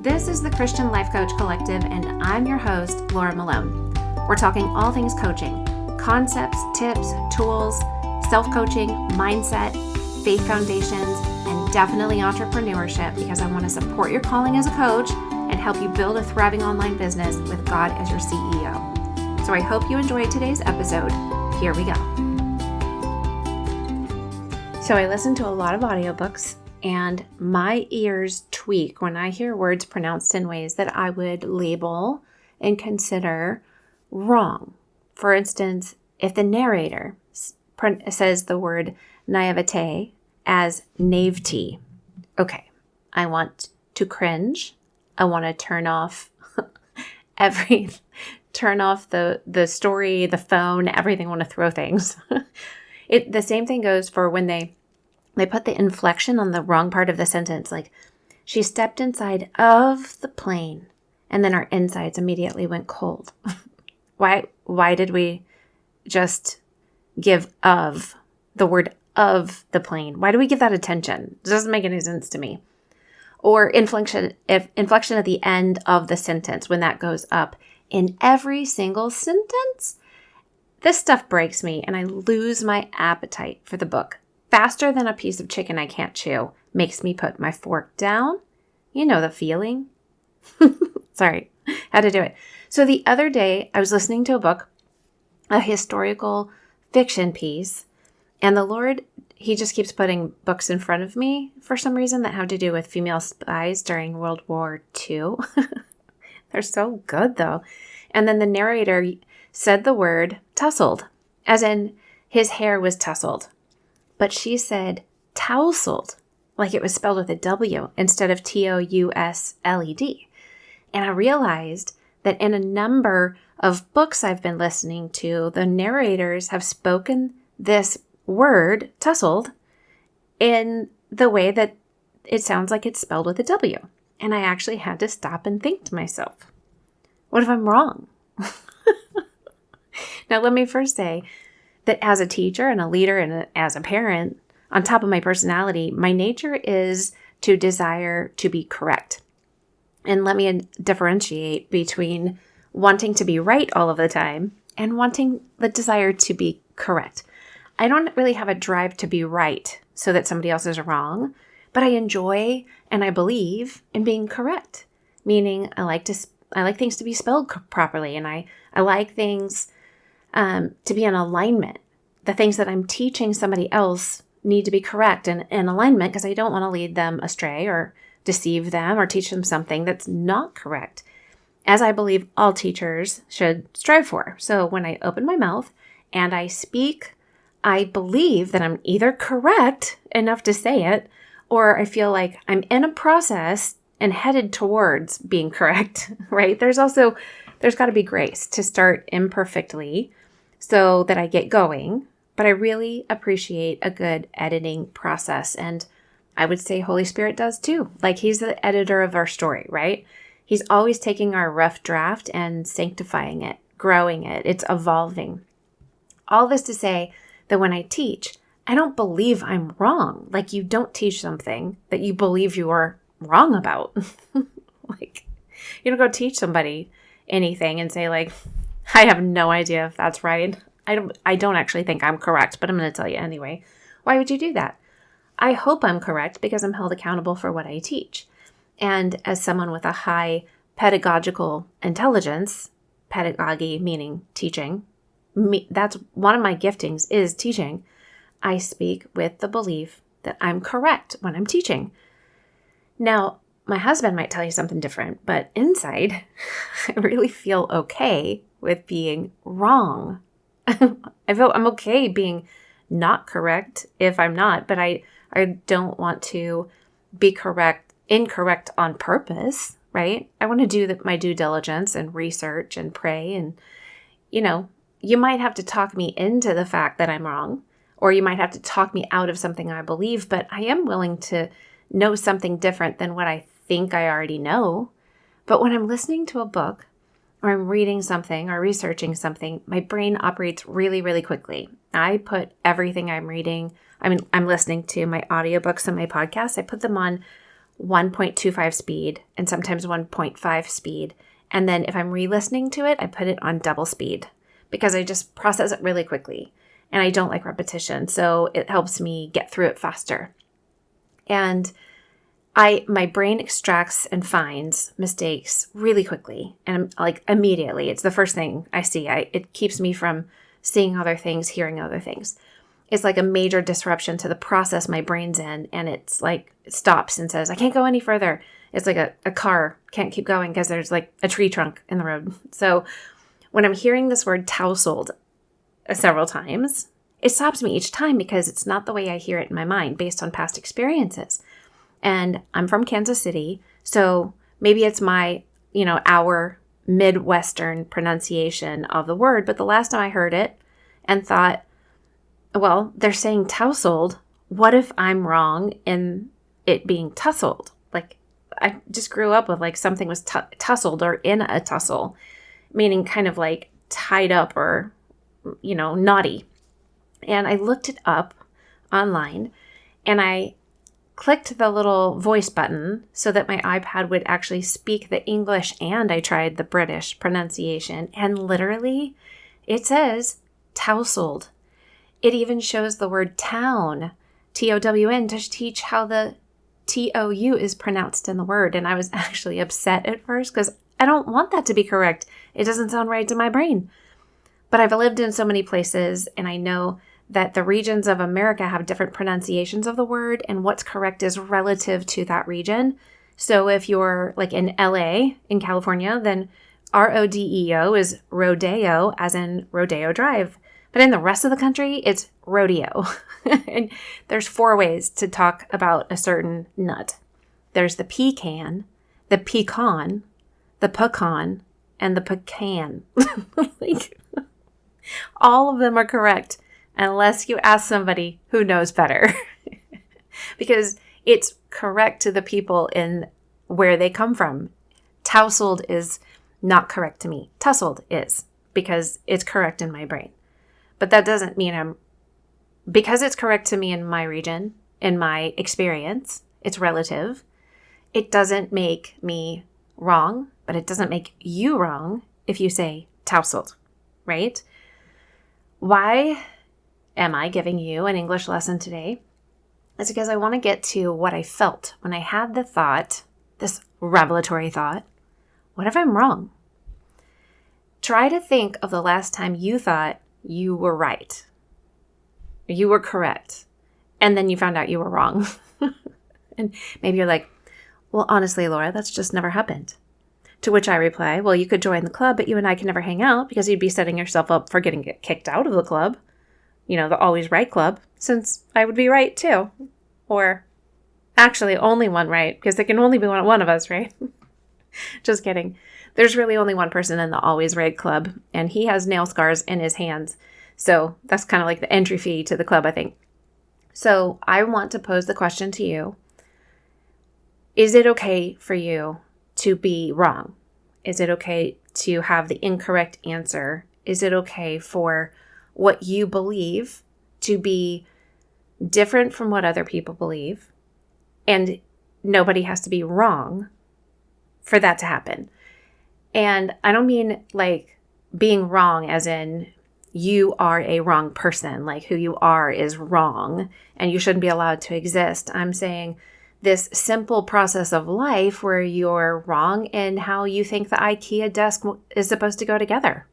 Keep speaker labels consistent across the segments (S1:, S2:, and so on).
S1: This is the Christian Life Coach Collective, and I'm your host, Laura Malone. We're talking all things coaching, concepts, tips, tools, self-coaching, mindset, faith foundations, and definitely entrepreneurship, because I want to support your calling as a coach and help you build a thriving online business with God as your CEO. So I hope you enjoyed today's episode. Here we go. So I listen to a lot of audiobooks, and my ears tweak when I hear words pronounced in ways that I would label and consider wrong. For instance, if the narrator says the word naivete as naivety, okay, I want to cringe. I want to turn off the story, the phone, everything. I want to throw things. The same thing goes for when they put the inflection on the wrong part of the sentence, like she stepped inside of the plane, and then our insides immediately went cold. Why did we just give of the word of the plane? Why do we give that attention? It doesn't make any sense to me. Or inflection at the end of the sentence, when that goes up in every single sentence. This stuff breaks me, and I lose my appetite for the book. Faster than a piece of chicken I can't chew. Makes me put my fork down. You know the feeling. Sorry, had to do it. So the other day, I was listening to a book, a historical fiction piece, and the Lord, He just keeps putting books in front of me for some reason that have to do with female spies during World War II. They're so good, though. And then the narrator said the word tussled, as in his hair was tousled. But she said tousled, like it was spelled with a W instead of Tousled. And I realized that in a number of books I've been listening to, the narrators have spoken this word, tussled, in the way that it sounds like it's spelled with a W. And I actually had to stop and think to myself, what if I'm wrong? Now, let me first say that as a teacher and a leader and as a parent, on top of my personality, my nature is to desire to be correct. And let me differentiate between wanting to be right all of the time and wanting the desire to be correct. I don't really have a drive to be right so that somebody else is wrong, but I enjoy and I believe in being correct, meaning I like things to be spelled properly, and I like things to be in alignment. The things that I'm teaching somebody else need to be correct and in alignment, because I don't want to lead them astray or deceive them or teach them something that's not correct, as I believe all teachers should strive for. So when I open my mouth and I speak, I believe that I'm either correct enough to say it, or I feel like I'm in a process and headed towards being correct, right? There's got to be grace to start imperfectly so that I get going. But I really appreciate a good editing process. And I would say Holy Spirit does too. Like, He's the editor of our story, right? He's always taking our rough draft and sanctifying it, growing it. It's evolving. All this to say that when I teach, I don't believe I'm wrong. Like, you don't teach something that you believe you are wrong about. Like, you don't go teach somebody anything and say, like, I have no idea if that's right. I don't actually think I'm correct, but I'm going to tell you anyway. Why would you do that? I hope I'm correct because I'm held accountable for what I teach. And as someone with a high pedagogical intelligence, pedagogy meaning teaching, that's one of my giftings is teaching. I speak with the belief that I'm correct when I'm teaching. Now, my husband might tell you something different, but inside, I really feel okay with being wrong. I feel I'm okay being not correct if I'm not, but I don't want to be incorrect on purpose, right? I want to do my due diligence and research and pray. And, you might have to talk me into the fact that I'm wrong, or you might have to talk me out of something I believe, but I am willing to know something different than what I think I already know. But when I'm listening to a book, or I'm reading something or researching something, my brain operates really, really quickly. I put everything I'm reading, I'm listening to, my audiobooks and my podcasts, I put them on 1.25 speed and sometimes 1.5 speed. And then if I'm re-listening to it, I put it on double speed because I just process it really quickly. And I don't like repetition, so it helps me get through it faster. And my brain extracts and finds mistakes really quickly and like immediately. It's the first thing I see. It keeps me from seeing other things, hearing other things. It's like a major disruption to the process my brain's in, and it's like it stops and says, I can't go any further. It's like a car can't keep going because there's like a tree trunk in the road. So when I'm hearing this word tousled several times, it stops me each time because it's not the way I hear it in my mind based on past experiences. And I'm from Kansas City, so maybe it's my, our Midwestern pronunciation of the word. But the last time I heard it and thought, well, they're saying tousled. What if I'm wrong in it being tussled? Like I just grew up with like something was tussled or in a tussle, meaning kind of like tied up or, naughty. And I looked it up online and I clicked the little voice button so that my iPad would actually speak the English, and I tried the British pronunciation, and literally it says tousled. It even shows the word town, T-O-W-N, to teach how the T-O-U is pronounced in the word. And I was actually upset at first because I don't want that to be correct. It doesn't sound right to my brain. But I've lived in so many places, and I know that the regions of America have different pronunciations of the word, and what's correct is relative to that region. So if you're like in LA, in California, then R-O-D-E-O is rodeo, as in Rodeo Drive. But in the rest of the country, it's rodeo. And there's 4 ways to talk about a certain nut. There's the pecan, the pecan, the pecan, and the pecan. All of them are correct unless you ask somebody who knows better. Because it's correct to the people in where they come from. Tousled is not correct to me. Tussled is, because it's correct in my brain. But that doesn't mean because it's correct to me in my region, in my experience, it's relative. It doesn't make me wrong, but it doesn't make you wrong if you say tousled, right? Why am I giving you an English lesson today? It's because I want to get to what I felt when I had the thought, this revelatory thought, what if I'm wrong? Try to think of the last time you thought you were right. You were correct. And then you found out you were wrong. And maybe you're like, well, honestly, Laura, that's just never happened. To which I reply, well, you could join the club, but you and I can never hang out because you'd be setting yourself up for getting kicked out of the club. The always right club, since I would be right too. Or actually only one right, because there can only be one of us, right? Just kidding. There's really only one person in the always right club, and he has nail scars in his hands. So that's kind of like the entry fee to the club, I think. So I want to pose the question to you. Is it okay for you to be wrong? Is it okay to have the incorrect answer? Is it okay for what you believe to be different from what other people believe? And nobody has to be wrong for that to happen. And I don't mean like being wrong as in you are a wrong person, like who you are is wrong and you shouldn't be allowed to exist. I'm saying this simple process of life where you're wrong in how you think the IKEA desk is supposed to go together.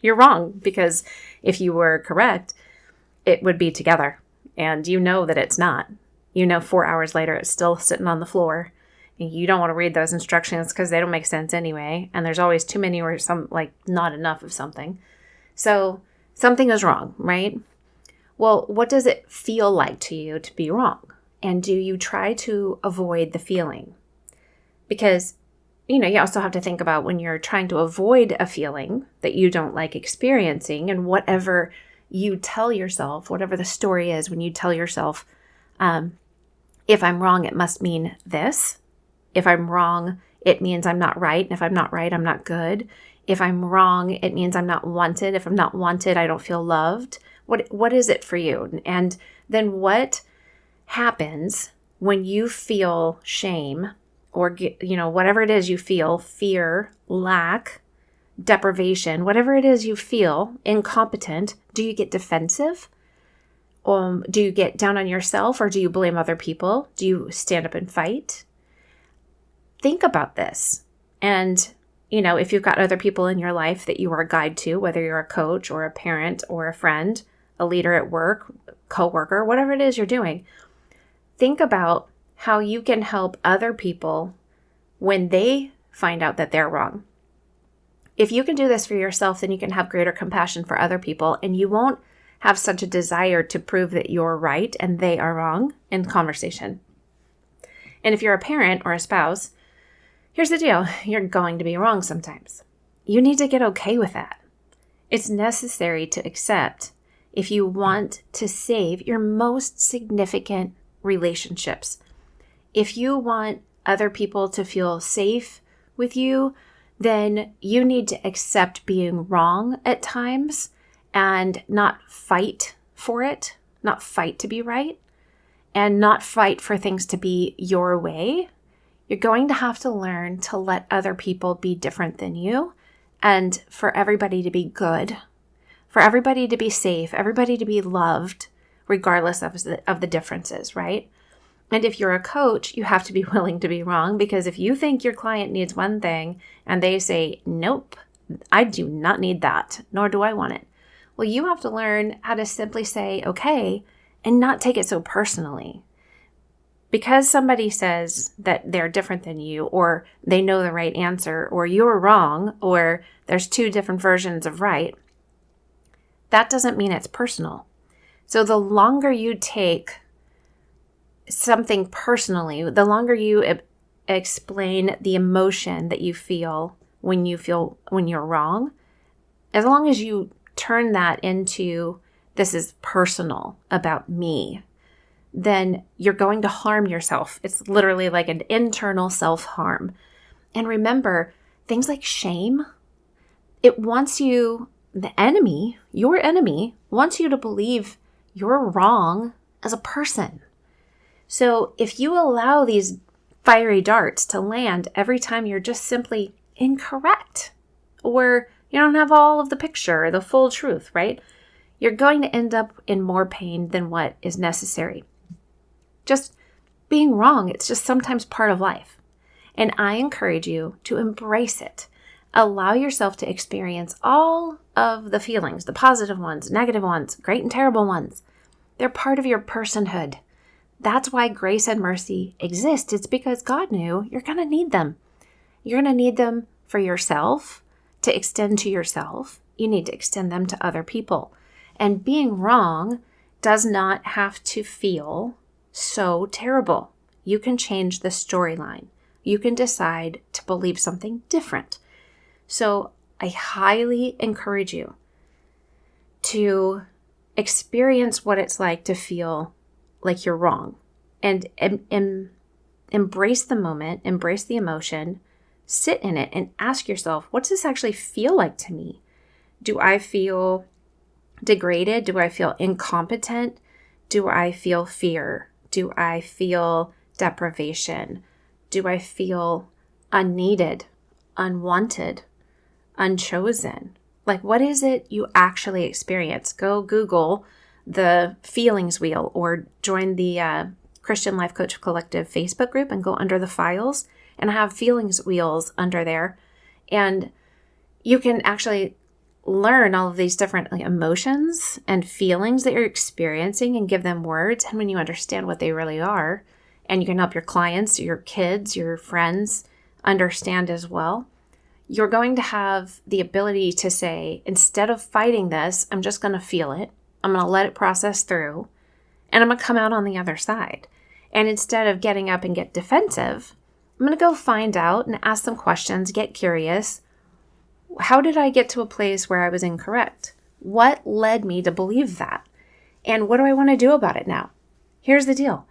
S1: You're wrong because if you were correct, it would be together. And you know that it's not. 4 hours later, it's still sitting on the floor. You don't want to read those instructions because they don't make sense anyway. And there's always too many or not enough of something. So something is wrong, right? Well, what does it feel like to you to be wrong? And do you try to avoid the feeling? Because, you also have to think about when you're trying to avoid a feeling that you don't like experiencing, and whatever you tell yourself, whatever the story is, when you tell yourself, if I'm wrong, it must mean this. If I'm wrong, it means I'm not right. And if I'm not right, I'm not good. If I'm wrong, it means I'm not wanted. If I'm not wanted, I don't feel loved. What is it for you? And then what happens when you feel shame or, whatever it is you feel, fear, lack, deprivation, whatever it is you feel, incompetent, do you get defensive? Do you get down on yourself, or do you blame other people? Do you stand up and fight? Think about this. And, if you've got other people in your life that you are a guide to, whether you're a coach or a parent or a friend, a leader at work, coworker, whatever it is you're doing, think about how you can help other people when they find out that they're wrong. If you can do this for yourself, then you can have greater compassion for other people, and you won't have such a desire to prove that you're right and they are wrong in conversation. And if you're a parent or a spouse, here's the deal. You're going to be wrong sometimes. You need to get okay with that. It's necessary to accept if you want to save your most significant relationships. If you want other people to feel safe with you, then you need to accept being wrong at times and not fight for it, not fight to be right, and not fight for things to be your way. You're going to have to learn to let other people be different than you, and for everybody to be good, for everybody to be safe, everybody to be loved, regardless of the differences, right? And if you're a coach, you have to be willing to be wrong, because if you think your client needs one thing and they say, nope, I do not need that, nor do I want it. Well, you have to learn how to simply say, okay, and not take it so personally. Because somebody says that they're different than you, or they know the right answer, or you're wrong, or there's two different versions of right, that doesn't mean it's personal. So the longer you take something personally, the longer you explain the emotion that you feel when you're wrong, as long as you turn that into, this is personal about me, then you're going to harm yourself. It's literally like an internal self-harm. And remember, things like shame, it wants you, your enemy wants you to believe you're wrong as a person. So if you allow these fiery darts to land every time you're just simply incorrect, or you don't have all of the picture, the full truth, right? You're going to end up in more pain than what is necessary. Just being wrong, it's just sometimes part of life. And I encourage you to embrace it. Allow yourself to experience all of the feelings, the positive ones, negative ones, great and terrible ones. They're part of your personhood. That's why grace and mercy exist. It's because God knew you're going to need them. You're going to need them for yourself, to extend to yourself. You need to extend them to other people. And being wrong does not have to feel so terrible. You can change the storyline. You can decide to believe something different. So I highly encourage you to experience what it's like to feel like you're wrong, and embrace the moment, embrace the emotion, sit in it and ask yourself, what does this actually feel like to me? Do I feel degraded? Do I feel incompetent? Do I feel fear? Do I feel deprivation? Do I feel unneeded, unwanted, unchosen? Like, what is it you actually experience? Go Google the feelings wheel, or join the Christian Life Coach Collective Facebook group and go under the files and have feelings wheels under there. And you can actually learn all of these different emotions and feelings that you're experiencing and give them words. And when you understand what they really are, and you can help your clients, your kids, your friends understand as well, you're going to have the ability to say, instead of fighting this, I'm just going to feel it. I'm going to let it process through, and I'm going to come out on the other side. And instead of getting up and get defensive, I'm going to go find out and ask some questions, get curious. How did I get to a place where I was incorrect? What led me to believe that? And what do I want to do about it now? Here's the deal.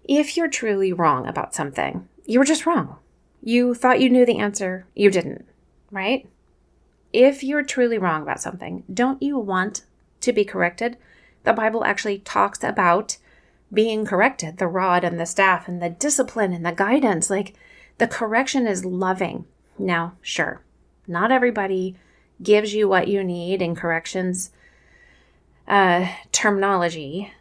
S1: If you're truly wrong about something, you were just wrong. You thought you knew the answer. You didn't, right? If you're truly wrong about something, don't you want to be corrected? The Bible actually talks about being corrected, the rod and the staff and the discipline and the guidance. Like, the correction is loving. Now, sure, not everybody gives you what you need in corrections terminology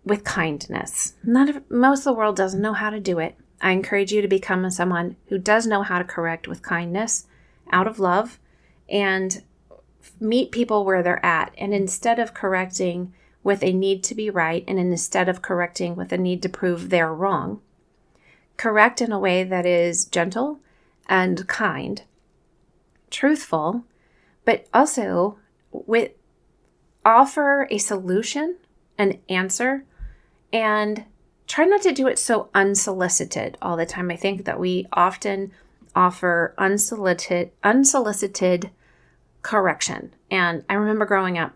S1: with kindness. Most of the world doesn't know how to do it. I encourage you to become someone who does know how to correct with kindness, out of love, and meet people where they're at. And instead of correcting with a need to be right, and instead of correcting with a need to prove they're wrong, correct in a way that is gentle and kind, truthful, but also offer a solution, an answer, and try not to do it so unsolicited all the time. I think that we often offer unsolicited correction. And I remember growing up,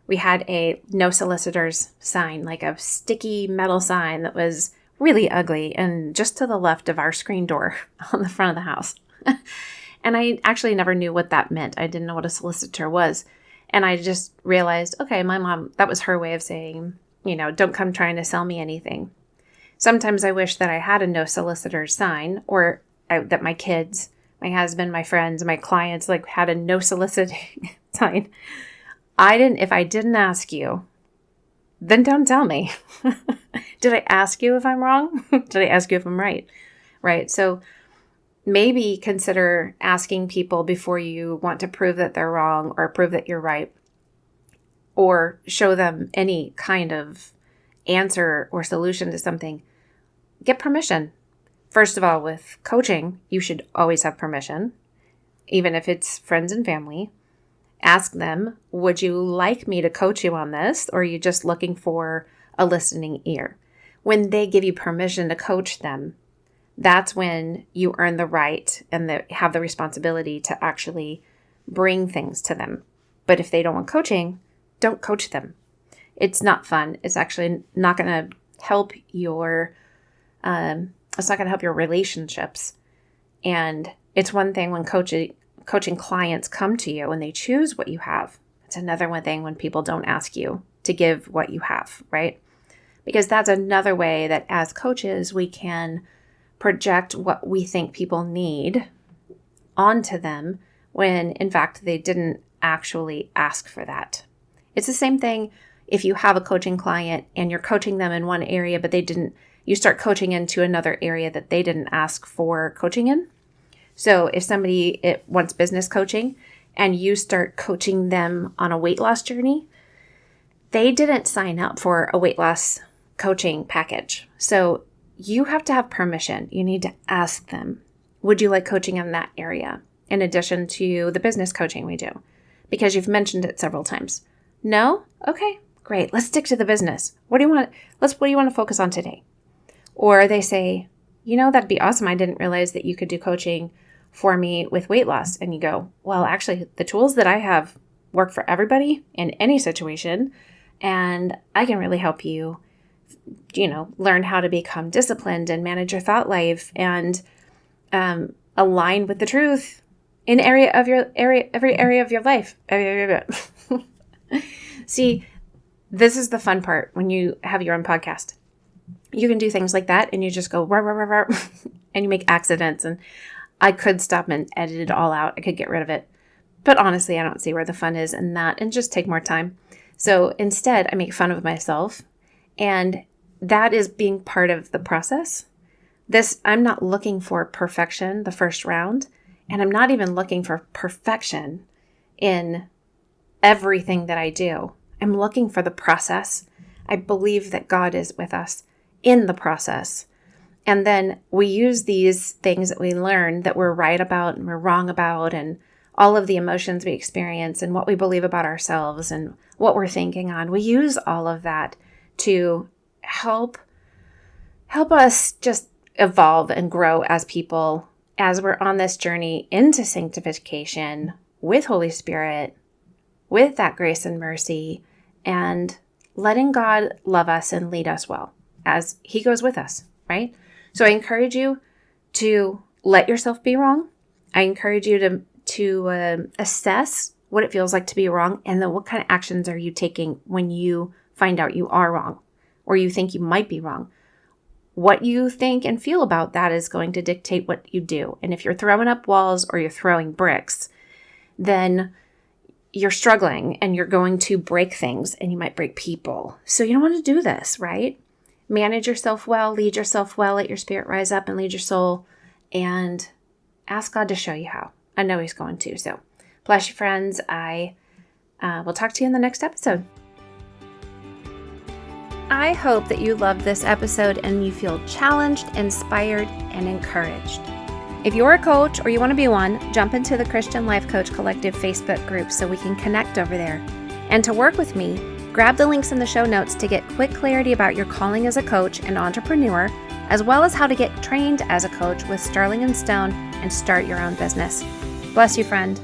S1: we had a no solicitors sign, like a sticky metal sign that was really ugly and just to the left of our screen door on the front of the house. And I actually never knew what that meant. I didn't know what a solicitor was. And I just realized, okay, my mom, that was her way of saying, don't come trying to sell me anything. Sometimes I wish that I had a no solicitors sign, or that my kids, my husband, my friends, my clients, had a no soliciting sign. If I didn't ask you, then don't tell me. Did I ask you if I'm wrong? Did I ask you if I'm right? Right. So maybe consider asking people before you want to prove that they're wrong or prove that you're right, or show them any kind of answer or solution to something. Get permission. First of all, with coaching, you should always have permission, even if it's friends and family. Ask them, would you like me to coach you on this? Or are you just looking for a listening ear? When they give you permission to coach them, that's when you earn the right and have the responsibility to actually bring things to them. But if they don't want coaching, don't coach them. It's not fun. It's actually not going to help it's not going to help your relationships. And it's one thing when coaching clients come to you and they choose what you have. It's another one thing when people don't ask you to give what you have, right? Because that's another way that as coaches, we can project what we think people need onto them when in fact they didn't actually ask for that. It's the same thing if you have a coaching client and you're coaching them in one area, but you start coaching into another area that they didn't ask for coaching in. So if somebody wants business coaching and you start coaching them on a weight loss journey, they didn't sign up for a weight loss coaching package. So you have to have permission. You need to ask them, would you like coaching in that area? In addition to the business coaching we do, because you've mentioned it several times. No? Okay, great. Let's stick to the business. What do you want to focus on today? Or they say, that'd be awesome. I didn't realize that you could do coaching for me with weight loss. And you go, well, actually, the tools that I have work for everybody in any situation. And I can really help you, learn how to become disciplined and manage your thought life and align with the truth in every area of your life. See, this is the fun part when you have your own podcast. You can do things like that and you just go, rah, rah, rah, rah, and you make accidents. And I could stop and edit it all out. I could get rid of it. But honestly, I don't see where the fun is in that and just take more time. So instead, I make fun of myself. And that is being part of the process. I'm not looking for perfection the first round. And I'm not even looking for perfection in everything that I do. I'm looking for the process. I believe that God is with us in the process. And then we use these things that we learn that we're right about and we're wrong about, and all of the emotions we experience and what we believe about ourselves and what we're thinking on. We use all of that to help us just evolve and grow as people as we're on this journey into sanctification with Holy Spirit, with that grace and mercy, and letting God love us and lead us well as He goes with us, right? So I encourage you to let yourself be wrong. I encourage you to assess what it feels like to be wrong, and then what kind of actions are you taking when you find out you are wrong or you think you might be wrong. What you think and feel about that is going to dictate what you do. And if you're throwing up walls or you're throwing bricks, then you're struggling and you're going to break things and you might break people. So you don't want to do this, right? Manage yourself well, lead yourself well, let your spirit rise up and lead your soul, and ask God to show you how. I know He's going to. So bless you, friends. I will talk to you in the next episode. I hope that you loved this episode and you feel challenged, inspired, and encouraged. If you're a coach or you want to be one, jump into the Christian Life Coach Collective Facebook group so we can connect over there. And to work with me, grab the links in the show notes to get quick clarity about your calling as a coach and entrepreneur, as well as how to get trained as a coach with Sterling & Stone and start your own business. Bless you, friend.